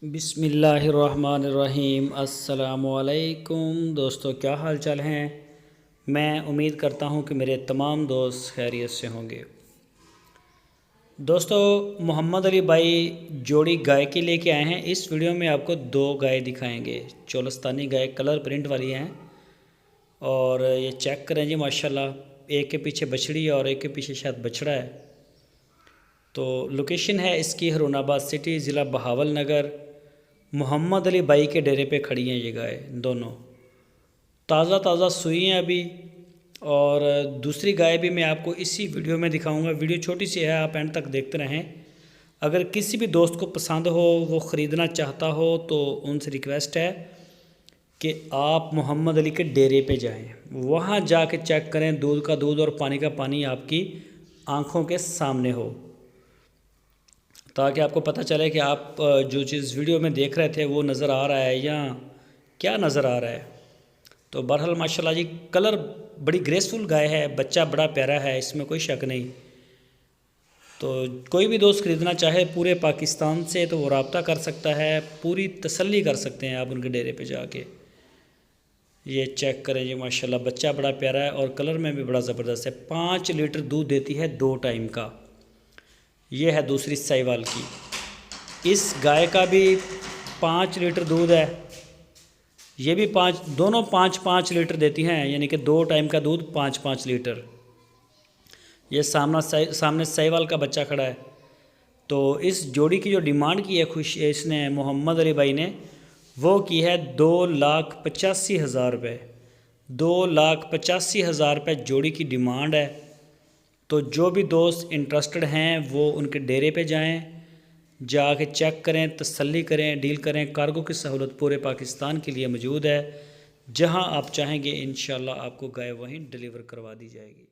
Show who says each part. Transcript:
Speaker 1: बिस्मिल्लाहिर्रहमानिर्रहीम। अस्सलामुअलैकुम दोस्तों, क्या हाल चाल हैं। मैं उम्मीद करता हूं कि मेरे तमाम दोस्त खैरियत से होंगे। दोस्तों, मोहम्मद अली भाई जोड़ी गाय के लेके आए हैं। इस वीडियो में आपको दो गाय दिखाएंगे। चोलस्तानी गाय कलर प्रिंट वाली हैं और ये चेक करें जी, माशाल्लाह। एक के पीछे बछड़ी और एक के पीछे शायद बछड़ा है। तो लोकेशन है इसकी हरूनाबाद सिटी, ज़िला बहावल नगर। मोहम्मद अली भाई के डेरे पे खड़ी हैं ये गाय दोनों। ताज़ा ताज़ा सुई हैं अभी। और दूसरी गाय भी मैं आपको इसी वीडियो में दिखाऊंगा। वीडियो छोटी सी है, आप एंड तक देखते रहें। अगर किसी भी दोस्त को पसंद हो, वो ख़रीदना चाहता हो, तो उनसे रिक्वेस्ट है कि आप मोहम्मद अली के डेरे पे जाएं। वहाँ जाके चेक करें, दूध का दूध और पानी का पानी आपकी आँखों के सामने हो, ताकि आपको पता चले कि आप जो चीज़ वीडियो में देख रहे थे वो नज़र आ रहा है या क्या नज़र आ रहा है। तो बहरहाल माशाल्लाह जी, कलर बड़ी ग्रेसफुल गाय है, बच्चा बड़ा प्यारा है, इसमें कोई शक नहीं। तो कोई भी दोस्त ख़रीदना चाहे पूरे पाकिस्तान से तो वो रब्ता कर सकता है, पूरी तसल्ली कर सकते हैं आप उनके डेरे पे जाके। ये चेक करें जी, माशाल्लाह बच्चा बड़ा प्यारा है और कलर में भी बड़ा ज़बरदस्त है। 5 लीटर दूध देती है 2 टाइम का। ये है दूसरी साहिवाल की। इस गाय का भी 5 लीटर दूध है। ये भी दोनों 5-5 लीटर देती हैं, यानी कि 2 टाइम का दूध 5-5 लीटर। ये सामने साहिवाल का बच्चा खड़ा है। तो इस जोड़ी की जो डिमांड की है इसने मोहम्मद अली भाई ने, वो की है 2,85,000 रुपये। 2,85,000 रुपये जोड़ी की डिमांड है। तो जो भी दोस्त इंटरेस्टेड हैं वो उनके डेरे पे जाएं, जाके चेक करें, तसल्ली करें, डील करें। कार्गो की सहूलत पूरे पाकिस्तान के लिए मौजूद है। जहां आप चाहेंगे इंशाल्लाह आपको गाय वहीं डिलीवर करवा दी जाएगी।